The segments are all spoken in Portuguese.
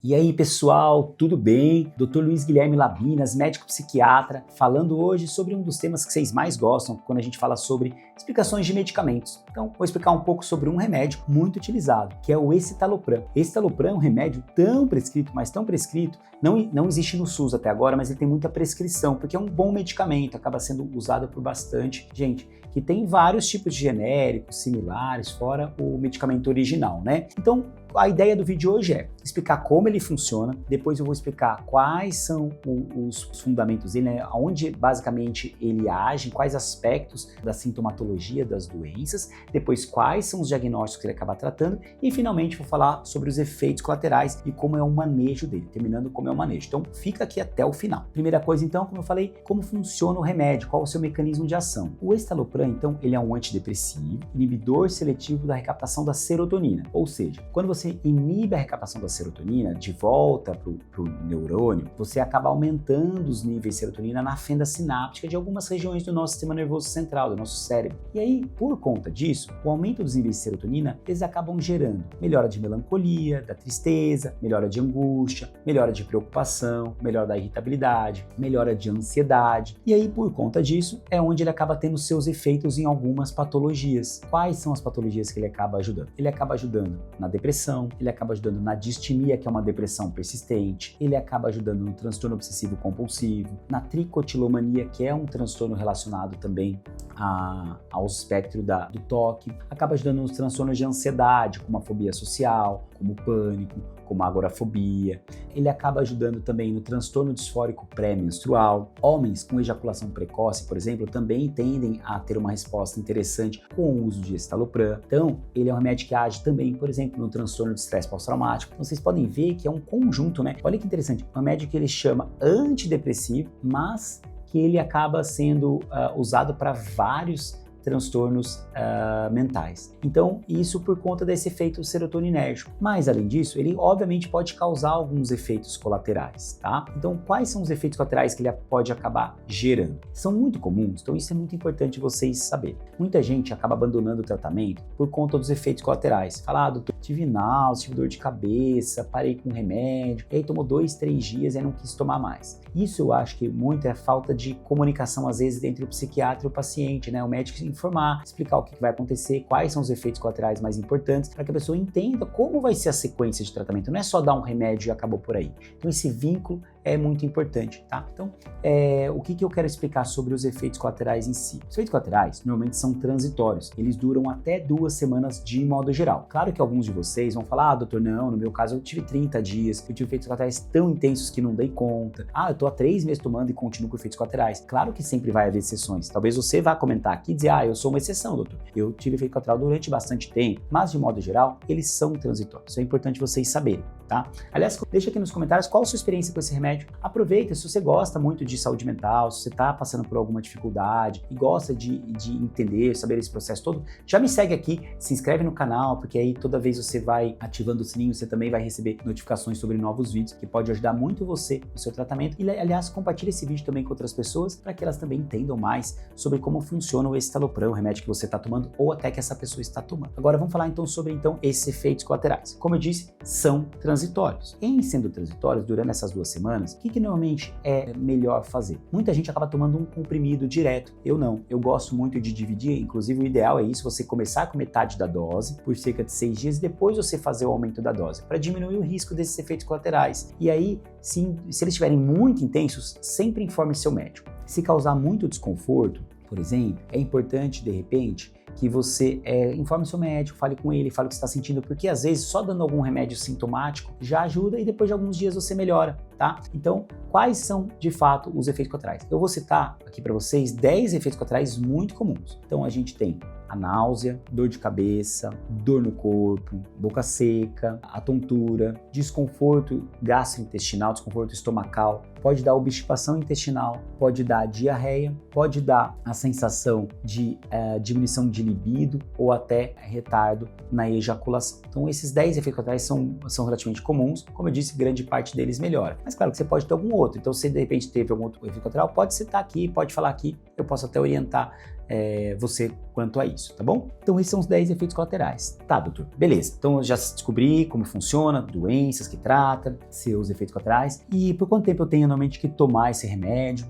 E aí, pessoal, tudo bem? Dr. Luiz Guilherme Labinas, médico psiquiatra, falando hoje sobre um dos temas que vocês mais gostam quando a gente fala sobre explicações de medicamentos. Então, vou explicar um pouco sobre um remédio muito utilizado, que é o escitalopram. Escitalopram é um remédio tão prescrito, mas tão prescrito, não existe no SUS até agora, mas ele tem muita prescrição, porque é um bom medicamento, acaba sendo usado por bastante gente, que tem vários tipos de genéricos, similares, fora o medicamento original, né? Então, a ideia do vídeo hoje é explicar como ele funciona, depois eu vou explicar quais são os fundamentos dele, né? Onde basicamente ele age, quais aspectos da sintomatologia das doenças, depois quais são os diagnósticos que ele acaba tratando e finalmente vou falar sobre os efeitos colaterais e como é o manejo dele, terminando como é o manejo. Então fica aqui até o final. Primeira coisa então, como eu falei, como funciona o remédio, qual é o seu mecanismo de ação. O escitalopram então, ele é um antidepressivo, inibidor seletivo da recaptação da serotonina, ou seja, quando você inibe a recaptação da serotonina de volta para o neurônio, você acaba aumentando os níveis de serotonina na fenda sináptica de algumas regiões do nosso sistema nervoso central, do nosso cérebro. E aí, por conta disso, o aumento dos níveis de serotonina, eles acabam gerando melhora de melancolia, da tristeza, melhora de angústia, melhora de preocupação, melhora da irritabilidade, melhora de ansiedade. E aí, por conta disso, é onde ele acaba tendo seus efeitos em algumas patologias. Quais são as patologias que ele acaba ajudando? Ele acaba ajudando na depressão, ele acaba ajudando na distimia, que é uma depressão persistente, ele acaba ajudando no transtorno obsessivo compulsivo, na tricotilomania, que é um transtorno relacionado também ao espectro do toque, acaba ajudando nos transtornos de ansiedade, como a fobia social, como o pânico, como a agorafobia. Ele acaba ajudando também no transtorno disfórico pré-menstrual. Homens com ejaculação precoce, por exemplo, também tendem a ter uma resposta interessante com o uso de escitalopram. Então, ele é um remédio que age também, por exemplo, no transtorno de estresse pós-traumático. Então, vocês podem ver que é um conjunto, né? Olha que interessante, um remédio que ele chama antidepressivo, mas que ele acaba sendo usado para vários transtornos mentais. Então, isso por conta desse efeito serotoninérgico. Mas, além disso, ele obviamente pode causar alguns efeitos colaterais, tá? Então, quais são os efeitos colaterais que ele pode acabar gerando? São muito comuns, então isso é muito importante vocês saberem. Muita gente acaba abandonando o tratamento por conta dos efeitos colaterais. Fala, doutor, tive náusea, tive dor de cabeça, parei com remédio, e aí tomou 2, 3 dias e não quis tomar mais. Isso eu acho que muito é falta de comunicação, às vezes, entre o psiquiatra e o paciente, né? O médico informar, explicar o que vai acontecer, quais são os efeitos colaterais mais importantes, para que a pessoa entenda como vai ser a sequência de tratamento. Não é só dar um remédio e acabou por aí. Então esse vínculo é muito importante, tá? Então, o que eu quero explicar sobre os efeitos colaterais em si? Os efeitos colaterais normalmente são transitórios, eles duram até 2 semanas de modo geral. Claro que alguns de vocês vão falar, doutor, não, no meu caso eu tive 30 dias, eu tive efeitos colaterais tão intensos que não dei conta. Eu tô há 3 meses tomando e continuo com efeitos colaterais. Claro que sempre vai haver exceções. Talvez você vá comentar aqui e dizer, eu sou uma exceção, doutor. Eu tive efeito colateral durante bastante tempo, mas de modo geral, eles são transitórios. Isso é importante vocês saberem, tá? Aliás, deixa aqui nos comentários qual a sua experiência com esse remédio. Aproveita, se você gosta muito de saúde mental, se você está passando por alguma dificuldade e gosta de entender, saber esse processo todo, já me segue aqui, se inscreve no canal, porque aí toda vez você vai ativando o sininho, você também vai receber notificações sobre novos vídeos, que pode ajudar muito você no seu tratamento. E, aliás, compartilhe esse vídeo também com outras pessoas, para que elas também entendam mais sobre como funciona o escitalopram, o remédio que você está tomando, ou até que essa pessoa está tomando. Agora vamos falar então sobre esses efeitos colaterais. Como eu disse, são transitórios. Em sendo transitórios, durante essas 2 semanas, o que normalmente é melhor fazer? Muita gente acaba tomando um comprimido direto. Eu não. Eu gosto muito de dividir, inclusive o ideal é isso, você começar com metade da dose por cerca de 6 dias e depois você fazer o aumento da dose, para diminuir o risco desses efeitos colaterais. E aí, se eles estiverem muito intensos, sempre informe seu médico. Se causar muito desconforto, por exemplo, é importante, de repente, que você informe seu médico, fale com ele, fale o que você está sentindo, porque às vezes só dando algum remédio sintomático já ajuda e depois de alguns dias você melhora, tá? Então, quais são de fato os efeitos colaterais? Eu vou citar aqui para vocês 10 efeitos colaterais muito comuns. Então, a gente tem a náusea, dor de cabeça, dor no corpo, boca seca, a tontura, desconforto gastrointestinal, desconforto estomacal, pode dar obstipação intestinal, pode dar diarreia, pode dar a sensação de diminuição de libido ou até retardo na ejaculação. Então esses 10 efeitos colaterais são relativamente comuns, como eu disse, grande parte deles melhora. Mas claro que você pode ter algum outro, então se de repente teve algum outro efeito colateral, pode citar aqui, pode falar aqui, eu posso até orientar você quanto a isso, tá bom? Então esses são os 10 efeitos colaterais. Tá, doutor? Beleza. Então eu já descobri como funciona, doenças que trata, seus efeitos colaterais e por quanto tempo eu tenho normalmente que tomar esse remédio,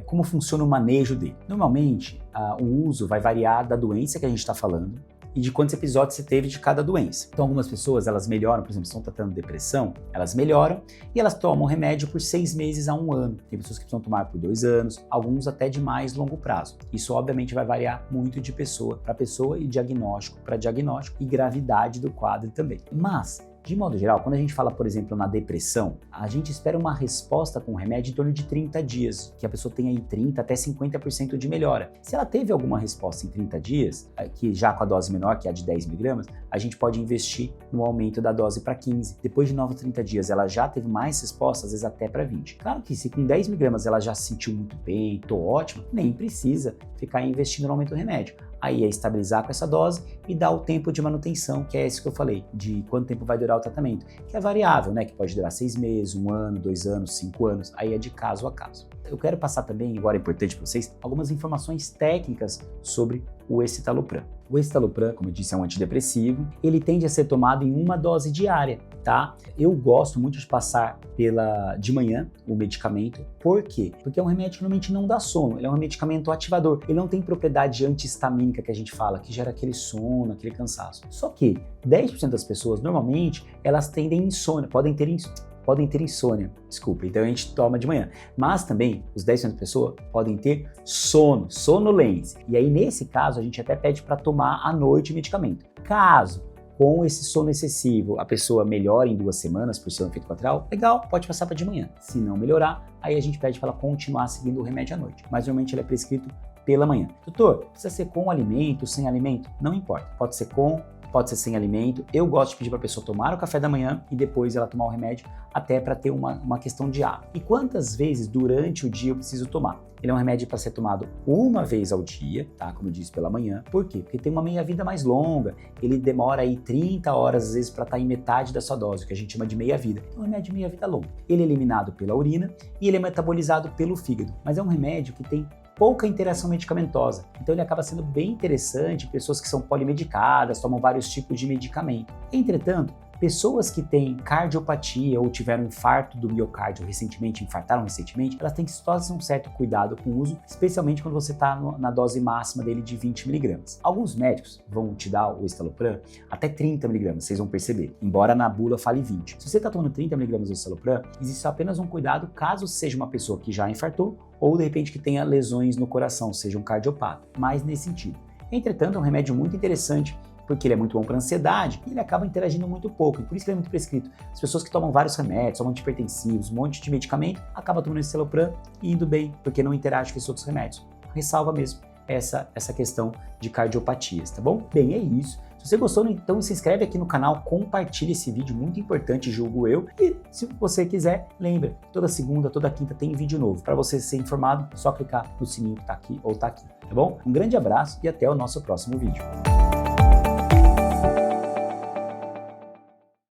como funciona o manejo dele. Normalmente o uso vai variar da doença que a gente está falando e de quantos episódios você teve de cada doença. Então algumas pessoas, elas melhoram, por exemplo, estão tratando depressão, elas melhoram e elas tomam remédio por 6 meses a 1 ano. Tem pessoas que precisam tomar por 2 anos, alguns até de mais longo prazo. Isso obviamente vai variar muito de pessoa para pessoa e diagnóstico para diagnóstico e gravidade do quadro também. Mas de modo geral, quando a gente fala, por exemplo, na depressão, a gente espera uma resposta com o remédio em torno de 30 dias, que a pessoa tenha aí 30% até 50% de melhora. Se ela teve alguma resposta em 30 dias, que já com a dose menor, que é a de 10 mg, a gente pode investir no aumento da dose para 15. Depois de novos 30 dias, ela já teve mais resposta, às vezes até para 20. Claro que se com 10 mg ela já se sentiu muito bem, tô ótimo, nem precisa ficar investindo no aumento do remédio. Aí é estabilizar com essa dose e dar o tempo de manutenção, que é esse que eu falei, de quanto tempo vai durar o tratamento, que é variável, né? Que pode durar 6 meses, 1 ano, 2 anos, 5 anos, aí é de caso a caso. Eu quero passar também, agora é importante para vocês, algumas informações técnicas sobre o escitalopram. O escitalopram, como eu disse, é um antidepressivo, ele tende a ser tomado em uma dose diária, tá? Eu gosto muito de passar de manhã o medicamento. Por quê? Porque é um remédio que normalmente não dá sono, ele é um medicamento ativador, ele não tem propriedade antihistamínica que a gente fala, que gera aquele sono, aquele cansaço. Só que 10% das pessoas, normalmente, elas tendem insônia, podem ter insônia, desculpa, então a gente toma de manhã. Mas também, os 10% da pessoa podem ter sonolência. E aí, nesse caso, a gente até pede para tomar à noite o medicamento. Caso, com esse sono excessivo, a pessoa melhora em 2 semanas por ser um efeito colateral, legal, pode passar para de manhã. Se não melhorar, aí a gente pede para ela continuar seguindo o remédio à noite. Mas normalmente ele é prescrito pela manhã. Doutor, precisa ser com alimento, sem alimento? Não importa, pode ser com, pode ser sem alimento. Eu gosto de pedir para a pessoa tomar o café da manhã e depois ela tomar o remédio, até para ter uma questão de hábito. E quantas vezes durante o dia eu preciso tomar? Ele é um remédio para ser tomado uma vez ao dia, tá? Como eu disse, pela manhã. Por quê? Porque tem uma meia-vida mais longa. Ele demora aí 30 horas, às vezes, para estar em metade da sua dose, o que a gente chama de meia-vida. É um remédio de meia-vida longa. Ele é eliminado pela urina e ele é metabolizado pelo fígado. Mas é um remédio que tem pouca interação medicamentosa. Então ele acaba sendo bem interessante em pessoas que são polimedicadas, tomam vários tipos de medicamento. Entretanto, pessoas que têm cardiopatia ou tiveram infarto do miocárdio infartaram recentemente, elas têm que tomar um certo cuidado com o uso, especialmente quando você está na dose máxima dele de 20 mg. Alguns médicos vão te dar o escitalopram até 30 mg, vocês vão perceber, embora na bula fale 20. Se você está tomando 30 mg do escitalopram, existe apenas um cuidado caso seja uma pessoa que já infartou ou de repente que tenha lesões no coração, seja um cardiopata, mais nesse sentido. Entretanto, é um remédio muito interessante, porque ele é muito bom para ansiedade e ele acaba interagindo muito pouco, e por isso ele é muito prescrito. As pessoas que tomam vários remédios, tomam antihipertensivos, um monte de medicamento, acabam tomando esse escitalopram e indo bem, porque não interage com esses outros remédios. Ressalva mesmo essa questão de cardiopatias, tá bom? Bem, é isso. Se você gostou, então se inscreve aqui no canal, compartilha esse vídeo, muito importante, julgo eu. E se você quiser, lembra, toda segunda, toda quinta tem vídeo novo. Para você ser informado, é só clicar no sininho que tá aqui ou tá aqui, tá bom? Um grande abraço e até o nosso próximo vídeo.